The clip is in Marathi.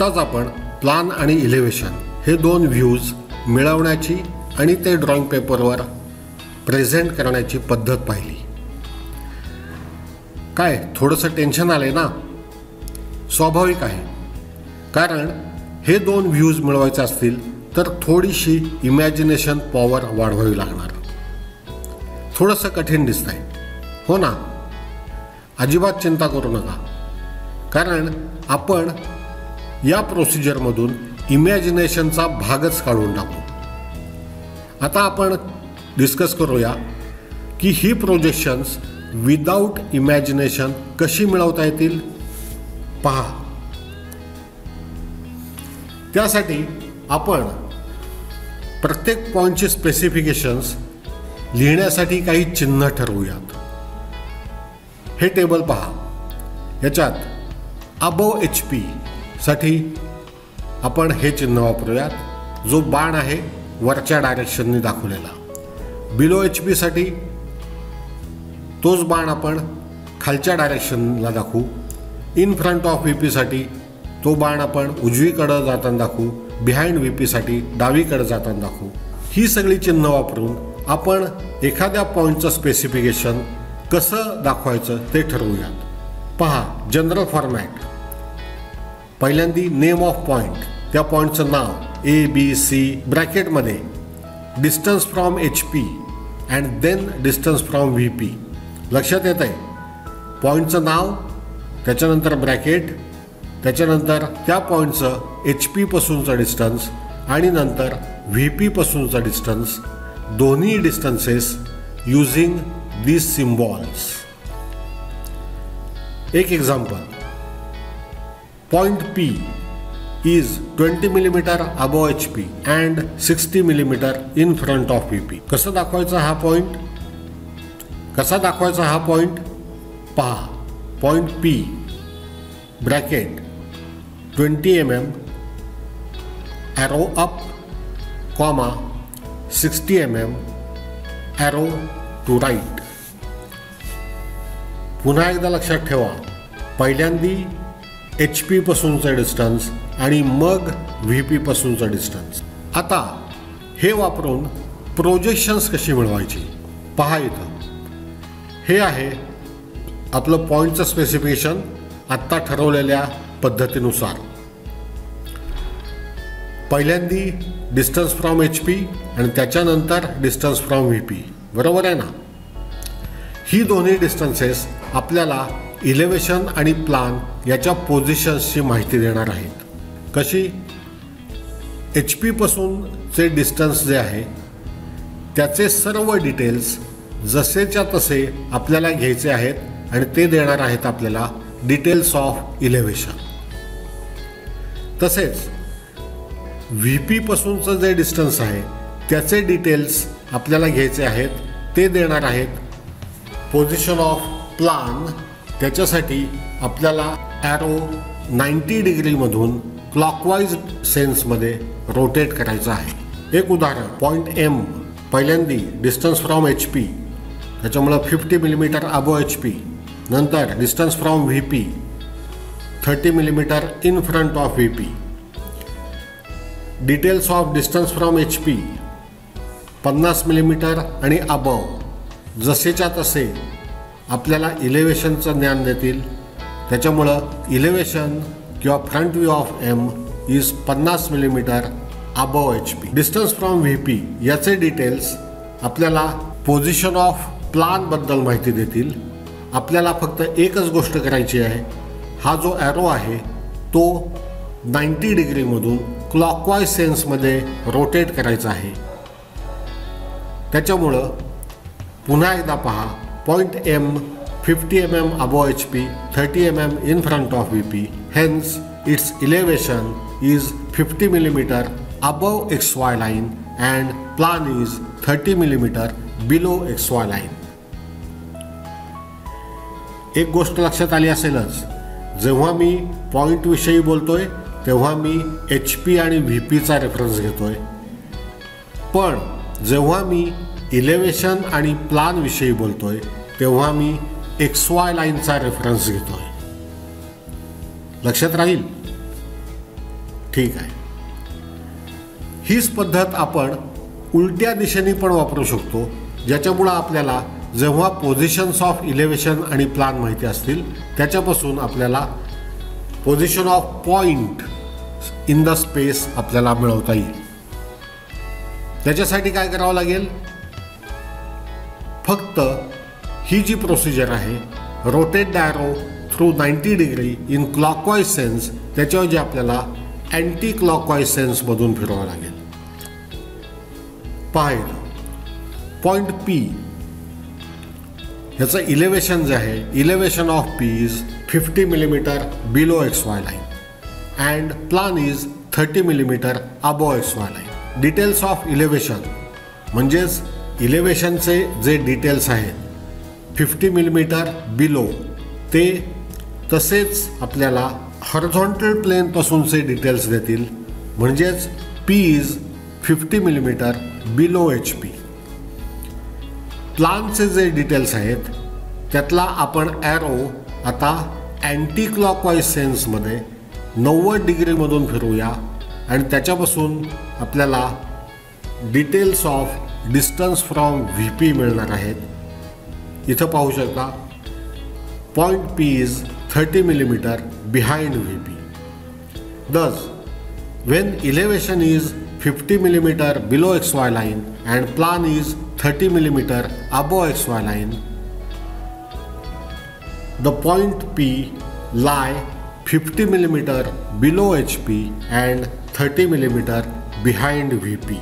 आत्ताच आपण प्लान आणि इलेव्हेशन हे दोन व्ह्यूज मिळवण्याची आणि ते ड्रॉइंग पेपरवर प्रेझेंट करण्याची पद्धत पाहिली. काय थोडंसं टेन्शन आलंय ना? स्वाभाविक आहे, कारण हे दोन व्ह्यूज मिळवायचे असतील तर थोडीशी इमॅजिनेशन पॉवर वाढवावी लागणार. थोडंसं कठीण दिसतंय, हो ना? अजिबात चिंता करू नका, कारण आपण या प्रोसिजरमधून इमॅजिनेशनचा भागच काढून टाकू. आता आपण डिस्कस करूया की ही प्रोजेक्शन्स विदाऊट इमॅजिनेशन कशी मिळवता येतील. पहा, त्यासाठी आपण प्रत्येक पॉईंटचे स्पेसिफिकेशन्स लिहिण्यासाठी काही चिन्ह ठरवूयात. हे टेबल पहा, याच्यात अबोव HP साठी आपण हे चिन्ह वापरूयात, जो बाण आहे वरच्या डायरेक्शनने दाखवलेला. बिलो HP साठी तोच बाण आपण खालच्या डायरेक्शनला दाखवू. इन फ्रंट ऑफ VP साठी तो बाण आपण उजवीकडे जाताना दाखवू. बिहाइंड VP साठी डावीकडे जाताना दाखवू. ही सगळी चिन्ह वापरून आपण एखाद्या पॉईंटचं स्पेसिफिकेशन कसं दाखवायचं ते ठरवूयात. पहा, जनरल फॉर्मॅट. पहिल्यांदी नेम ऑफ पॉईंट, त्या पॉईंटचं नाव ABC ब्रॅकेटमध्ये distance from HP and then distance from VP. लक्षात येत आहे? पॉईंटचं नाव, त्याच्यानंतर ब्रॅकेट, त्याच्यानंतर त्या पॉईंटचं HP पासूनचं डिस्टन्स आणि नंतर VP पासूनचं डिस्टन्स, दोन्ही डिस्टन्सेस युजिंग these symbols. एक example, point P is 20 mm above HP and 60 mm in front of VP. कसा दाखवायचा हा पॉइंट? पहा, point P bracket 20 mm arrow up, 60 mm arrow to right. पुन्हा एकदा लक्षात ठेवा, पहिल्यांदी HP पासूनचं डिस्टन्स आणि मग VP पासूनचं डिस्टन्स. आता हे वापरून प्रोजेक्शन्स कशी मिळवायची? पहा, इथं हे आहे आपलं पॉईंटचं स्पेसिफिकेशन आत्ता ठरवलेल्या पद्धतीनुसार. पहिल्यांदी डिस्टन्स फ्रॉम HP आणि त्याच्यानंतर डिस्टन्स फ्रॉम VP, बरोबर आहे ना? ही दोन्ही डिस्टन्सेस आपल्याला इलेव्हेशन आणि प्लान याच्या पोझिशन्सची माहिती देणार आहेत. कशी? HP पासूनचे डिस्टन्स जे आहे त्याचे सर्व डिटेल्स जसेच्या तसे आपल्याला घ्यायचे आहेत आणि ते देणार आहेत आपल्याला डिटेल्स ऑफ इलेव्हेशन. तसेच VP पासूनचं जे डिस्टन्स आहे त्याचे डिटेल्स आपल्याला घ्यायचे आहेत, ते देणार आहेत पोझिशन ऑफ प्लान. त्याच्यासाठी आपल्याला ॲरो 90 डिग्रीमधून क्लॉकवाईज सेन्समध्ये रोटेट करायचं आहे. एक उदाहरण, पॉईंट M, पहिल्यांदी डिस्टन्स फ्रॉम HP, त्याच्यामुळं 50 mm अबो HP. नंतर distance from VP 30 mm in front of VP. Details of distance from HP 50 mm आणि अबव, जसेच्या तसे आपल्याला इलेव्हेशनचं ज्ञान देतील. त्याच्यामुळं इलेव्हेशन किंवा front view of M is 50 mm above HP. Distance from VP याचे डिटेल्स आपल्याला पोझिशन ऑफ प्लानबद्दल माहिती देतील. आपल्याला फक्त एकच गोष्ट करायची आहे, हा जो ॲरो आहे तो 90 डिग्रीमधून क्लॉकवाईज सेन्समध्ये रोटेट करायचा आहे. त्याच्यामुळं पुन्हा एकदा पहा, point M 50 mm above HP, 30 mm in front of VP. Hence, its elevation is 50 mm above XY line and plan is 30 mm below XY line. एक गोष्ट लक्षात आली असेलच, जेव्हा मी पॉईंट विषयी बोलतोय तेव्हा मी HP आणि VPचा रेफरन्स घेतोय, पण जेव्हा मी इलेव्हेशन आणि प्लान विषयी बोलतोय तेव्हा मी XY लाईनचा रेफरन्स घेतोय. लक्षात राहील. ठीक आहे. हीच पद्धत आपण उलट्या दिशेने पण वापरू शकतो, ज्याच्यामुळं आपल्याला जेव्हा पोझिशन्स ऑफ इलेव्हेशन आणि प्लान माहिती असतील त्याच्यापासून आपल्याला position of point in the space आपल्याला मिळवता येईल. त्याच्यासाठी काय करावं लागेल, फक्त ही जी प्रोसिजर आहे, rotate the arrow through 90 degree in clockwise sense, त्याच्याऐवजी आपल्याला अँटी क्लॉकवाईज सेन्समधून फिरवावं लागेल. पाहिलं पॉईंट पी, ह्याचं इलेव्हेशन जे आहे, elevation of P is 50 millimetre below XY line and plan is 30 millimetre above XY line. Details of elevation म्हणजेच इलेव्हेशनचे जे डिटेल्स आहेत 50 मिलीमीटर बिलो, ते तसेच आपल्याला हॉरिझॉन्टल प्लेनपासूनचे डिटेल्स देतील, म्हणजेच P is 50 millimetre below HP. प्लानचे जे डिटेल्स आहेत त्यातला आपण ॲरो आता अँटी क्लॉकवाईज सेन्समध्ये 90 डिग्रीमधून फिरूया आणि त्याच्यापासून आपल्याला details of distance from VP मिळणार आहेत. इथं पाहू शकता point P is 30 millimetre behind VP. Thus, when elevation is 50 millimeter below XY line and plan is 30 millimeter above XY line, the point P lie 50 millimeter below HP and 30 millimeter behind VP.